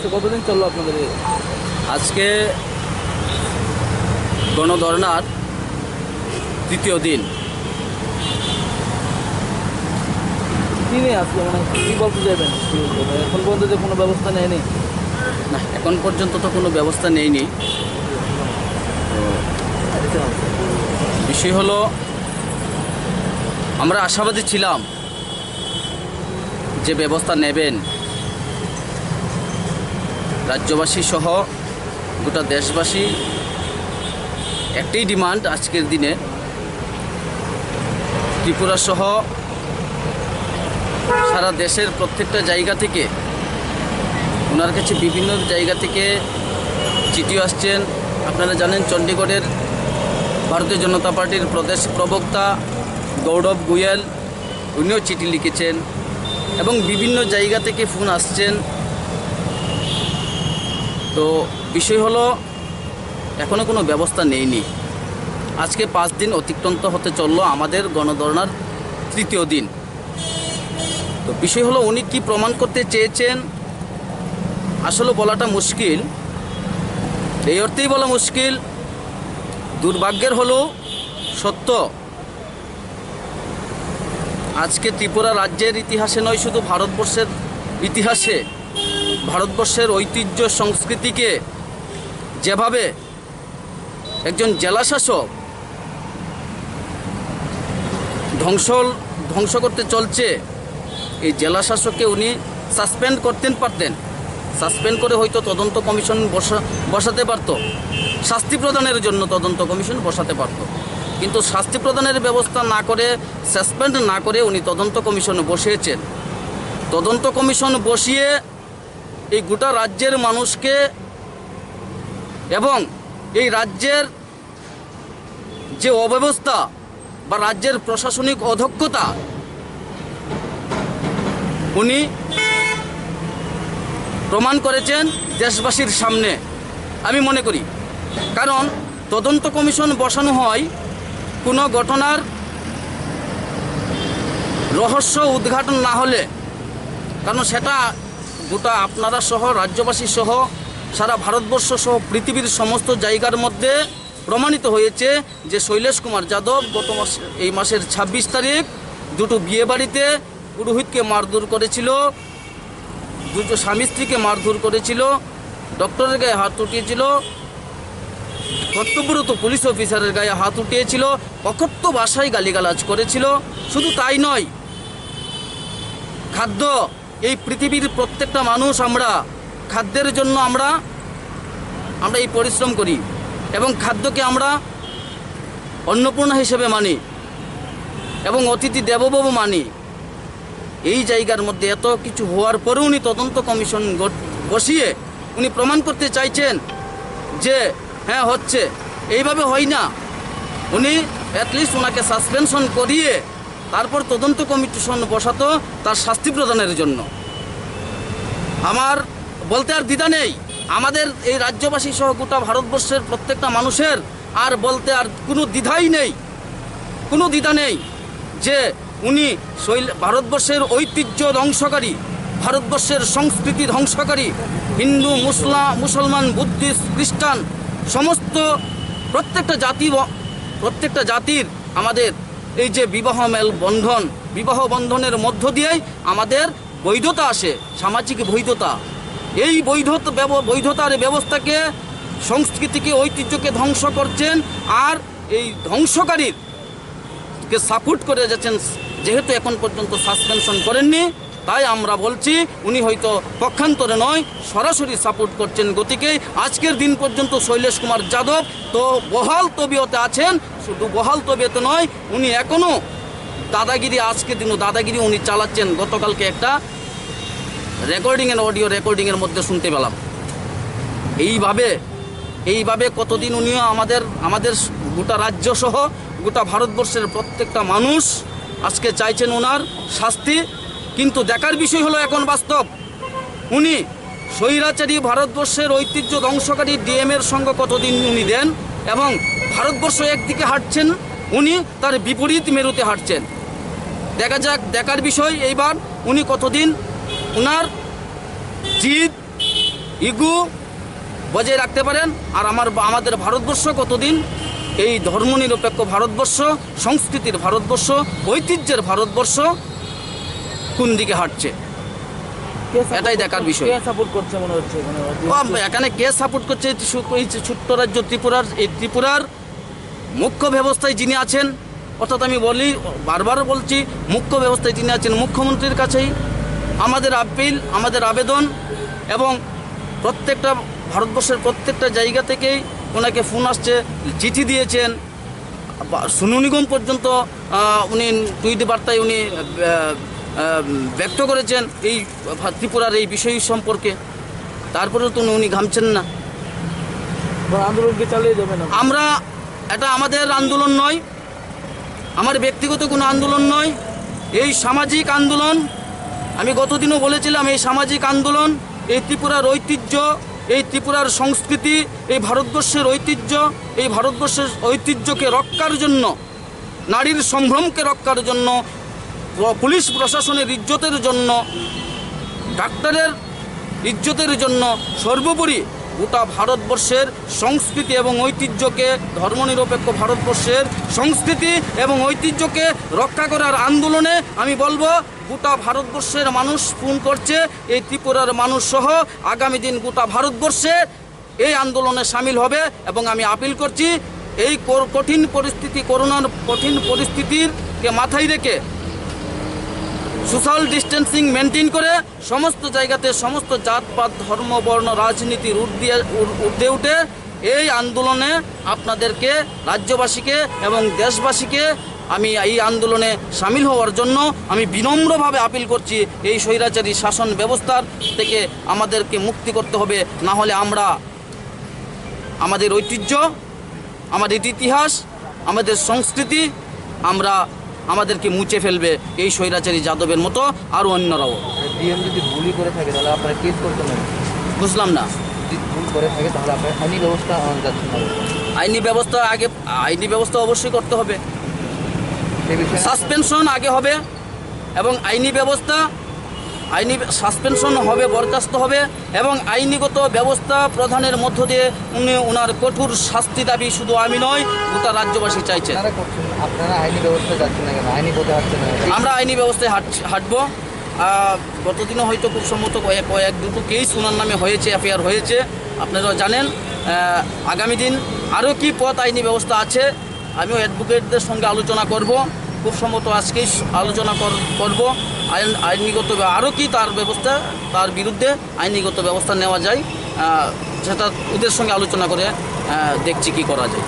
আজকে কতদিন চললো আপনাদের আজকে গণধর্নার তৃতীয় দিন। কি নিয়ে আজকে মানে কী বলতে যাবেন? এখন পর্যন্ত যে কোনো ব্যবস্থা নেয়নি? না, এখন পর্যন্ত তো কোনো ব্যবস্থা নেয়নি। তো বিষয় হলো, আমরা আশাবাদী ছিলাম যে ব্যবস্থা নেবেন। রাজ্যবাসী সহ গোটা দেশবাসী একটাই ডিমান্ড আজকের দিনে, ত্রিপুরা সহ সারা দেশের প্রত্যেকটা জায়গা থেকে ওনার কাছে বিভিন্ন জায়গা থেকে চিঠি আসছেন। আপনারা জানেন চণ্ডীগড়ের ভারতীয় জনতা পার্টির প্রদেশ প্রবক্তা গৌরব গোয়েল উনিও চিঠি লিখেছেন এবং বিভিন্ন জায়গা থেকে ফোন আসছেন। তো বিষয় হলো, এখনও কোনো ব্যবস্থা নেয়নি। আজকে 5 দিন অতিক্রান্ত হতে চললো আমাদের গণধর্নার তৃতীয় দিন। তো বিষয় হলো, উনি কি প্রমাণ করতে চেয়েছেন আসলে বলাটা মুশকিল। এই অর্থেই বলা মুশকিল, দুর্ভাগ্যের হলো সত্য। আজকে ত্রিপুরা রাজ্যের ইতিহাসে নয়, শুধু ভারতবর্ষের ইতিহাসে ভারতবর্ষের ঐতিহ্য সংস্কৃতিকে যেভাবে একজন জেলাশাসক ধ্বংস করতে চলছে, এই জেলাশাসককে উনি সাসপেন্ড করতেন পারতেন। সাসপেন্ড করে হয়তো তদন্ত কমিশন বসাতে পারত, শাস্তি প্রদানের জন্য তদন্ত কমিশন বসাতে পারত। কিন্তু শাস্তি প্রদানের ব্যবস্থা না করে, সাসপেন্ড না করে উনি তদন্ত কমিশন বসিয়েছেন। তদন্ত কমিশন বসিয়ে এই গোটা রাজ্যের মানুষকে এবং এই রাজ্যের যে অব্যবস্থা বা রাজ্যের প্রশাসনিক অদক্ষতা উনি প্রমাণ করেছেন দেশবাসীর সামনে, আমি মনে করি। কারণ তদন্ত কমিশন বসানো হয় কোনো ঘটনার রহস্য উদ্ঘাটন না হলে, কারণ সেটা গোটা আপনারা সহ রাজ্যবাসী সহ সারা ভারতবর্ষ সহ পৃথিবীর সমস্ত জায়গার মধ্যে প্রমাণিত হয়েছে যে শৈলেশ কুমার যাদব গত এই মাসের 26 তারিখ দুটো বিয়ে বাড়িতে পুরোহিতকে মারধর করেছিল, দুটো স্বামী স্ত্রীকে মারধর করেছিল, ডক্টরের গায়ে হাত উঠিয়েছিল, কর্তব্যরত পুলিশ অফিসারের গায়ে হাত উঠিয়েছিল, অকথ্য ভাষায় গালিগালাজ করেছিল। শুধু তাই নয়, খাদ্য, এই পৃথিবীর প্রত্যেকটা মানুষ আমরা খাদ্যের জন্য আমরা এই পরিশ্রম করি এবং খাদ্যকে আমরা অন্নপূর্ণা হিসেবে মানি এবং অতিথি দেবভব মানি। এই জায়গার মধ্যে এত কিছু হওয়ার পরেও উনি তদন্ত কমিশন বসিয়ে উনি প্রমাণ করতে চাইছেন যে হ্যাঁ হচ্ছে। এইভাবে হয় না। উনি অ্যাটলিস্ট ওনাকে সাসপেনশন করিয়ে তারপর তদন্ত কমিশন বসাতো তার শাস্তি প্রদানের জন্য। আমার বলতে আর দ্বিধা নেই, আমাদের এই রাজ্যবাসী সহ গোটা ভারতবর্ষের প্রত্যেকটা মানুষের আর বলতে আর কোনো দ্বিধাই নেই, কোনো দ্বিধা নেই যে উনি ভারতবর্ষের ঐতিহ্য ধ্বংসকারী, ভারতবর্ষের সংস্কৃতি ধ্বংসকারী, হিন্দু মুসলমান বুদ্ধিস্ট খ্রিস্টান সমস্ত প্রত্যেকটা জাতির আমাদের এই যে বিবাহ বন্ধনের মধ্য দিয়েই আমাদের বৈধতা আসে, সামাজিক বৈধতা। এই বৈধতার ব্যবস্থাকে, সংস্কৃতিকে, ঐতিহ্যকে ধ্বংস করছেন আর এই ধ্বংসকারীকে সাপোর্ট করে যাচ্ছেন। যেহেতু এখন পর্যন্ত সাসপেনশন করেননি, তাই আমরা বলছি উনি হয়তো পক্ষান্তরে নয়, সরাসরি সাপোর্ট করছেন গতিকে আজকের দিন পর্যন্ত শৈলেশ কুমার যাদব তো বহাল তবিয়তে আছেন। শুধু বহাল তবিয়তে নয়, উনি এখনও দাদাগিরি, আজকের দিনও দাদাগিরি উনি চালাচ্ছেন। গতকালকে একটা অডিও রেকর্ডিংয়ের মধ্যে শুনতে পেলাম। এইভাবে কতদিন উনিও আমাদের গোটা রাজ্য সহ গোটা ভারতবর্ষের প্রত্যেকটা মানুষ আজকে চাইছেন ওনার শাস্তি। কিন্তু দেখার বিষয় হলো এখন বাস্তব উনি স্বৈরাচারী ভারতবর্ষের ঐতিহ্য ধ্বংসকারী ডিএমের সঙ্গে কতদিন উনি দেন এবং ভারতবর্ষ একদিকে হাঁটছেন, উনি তার বিপরীত মেরুতে হাঁটছেন। দেখা যাক, দেখার বিষয় এইবার উনি কতদিন ওনার জিদ ইগো বজায় রাখতে পারেন। আর আমাদের ভারতবর্ষ কতদিন এই ধর্মনিরপেক্ষ ভারতবর্ষ, সংস্কৃতির ভারতবর্ষ, ঐতিহ্যের ভারতবর্ষ কোন দিকে হাঁটছে এটাই দেখার বিষয়। কে সাপোর্ট করছে মনে হচ্ছে এখানে কে সাপোর্ট করছে? এই ছোট্ট রাজ্য ত্রিপুরার মুখ্য ব্যবস্থায় যিনি আছেন, অর্থাৎ আমি বারবার বলছি, মুখ্য ব্যবস্থায় যিনি আছেন মুখ্যমন্ত্রীর কাছেই আমাদের আপিল, আমাদের আবেদন। এবং ভারতবর্ষের প্রত্যেকটা জায়গা থেকেই ওনাকে ফোন আসছে, চিঠি দিয়েছেন, সোনু নিগম পর্যন্ত উনি টুইট বার্তায় উনি ব্যক্ত করেছেন এই ত্রিপুরার এই বিষয় সম্পর্কে। তারপরেও তো উনি ঘামছেন না। আন্দোলনকে চালিয়ে যাবেন? এটা আমাদের আন্দোলন নয়, আমার ব্যক্তিগত কোনো আন্দোলন নয়, এই সামাজিক আন্দোলন। আমি গতদিনও বলেছিলাম, এই সামাজিক আন্দোলন, এই ত্রিপুরার ঐতিহ্য, এই ত্রিপুরার সংস্কৃতি, এই ভারতবর্ষের ঐতিহ্য, এই ভারতবর্ষের ঐতিহ্যকে রক্ষার জন্য, নারীর সম্ভ্রমকে রক্ষার জন্য, পুলিশ প্রশাসনের ইজ্জতের জন্য, ডাক্তারের ইজ্জতের জন্য, সর্বোপরি গোটা ভারতবর্ষের সংস্কৃতি এবং ঐতিহ্যকে, ধর্মনিরপেক্ষ ভারতবর্ষের সংস্কৃতি এবং ঐতিহ্যকে রক্ষা করার আন্দোলনে আমি বলবো গোটা ভারতবর্ষের মানুষ ফোন করছে, এই ত্রিপুরার মানুষ সহ আগামী দিন গোটা ভারতবর্ষে এই আন্দোলনে সামিল হবে। এবং আমি আপিল করছি, এই কঠিন পরিস্থিতি, করোনার কঠিন পরিস্থিতিকে মাথায় রেখে সোশ্যাল ডিস্টেন্সিং মেনটেন করে সমস্ত জায়গাতে সমস্ত জাতপাত, ধর্ম, বর্ণ, রাজনীতির ঊর্ধ্বে উঠে এই আন্দোলনে আপনাদেরকে, রাজ্যবাসীকে এবং দেশবাসীকে আমি এই আন্দোলনে সামিল হওয়ার জন্য আমি বিনম্রভাবে আপিল করছি। এই স্বৈরাচারী শাসন ব্যবস্থার থেকে আমাদেরকে মুক্তি করতে হবে, না হলে আমরা আমাদের ঐতিহ্য, আমাদের ইতিহাস, আমাদের সংস্কৃতি আমাদেরকে মুছে ফেলবে এই স্বৈরাচারী যাদবের মতো আরও অন্যরাও। ডিএম যদি ভুলই করে থাকে তাহলে আপনারা কেস করতে হবে? বুঝলাম না। যদি ভুল করে থাকে তাহলে আপনার আইনি ব্যবস্থা যাচ্ছে না? আইনি ব্যবস্থা অবশ্যই করতে হবে। সাসপেনশন আগে হবে এবং সাসপেনশন হবে, বরখাস্ত হবে এবং আইনিগত ব্যবস্থা প্রধানের মধ্য দিয়ে ওনার কঠোর শাস্তি দাবি শুধু আমি নয়, গোটা রাজ্যবাসী চাইছেন। আপনারা আইনি ব্যবস্থা যাচ্ছেন না কেন? আইনি পথে হাঁটছেন না? আমরা আইনি ব্যবস্থায় হাঁটবো। গতদিনও হয়তো খুব সম্ভবত দুটো কেস ওনার নামে হয়েছে, এফআইআর হয়েছে, আপনারাও জানেন। আগামী দিন আরও কি পথ আইনি ব্যবস্থা আছে, আমিও অ্যাডভোকেটদের সঙ্গে আলোচনা করব, খুব সম্ভবত আজকেই আলোচনা করব। আইনিগত আরও কি তার বিরুদ্ধে আইনিগত ব্যবস্থা নেওয়া যায়, সেটা ওদের সঙ্গে আলোচনা করে দেখছি কি করা যায়।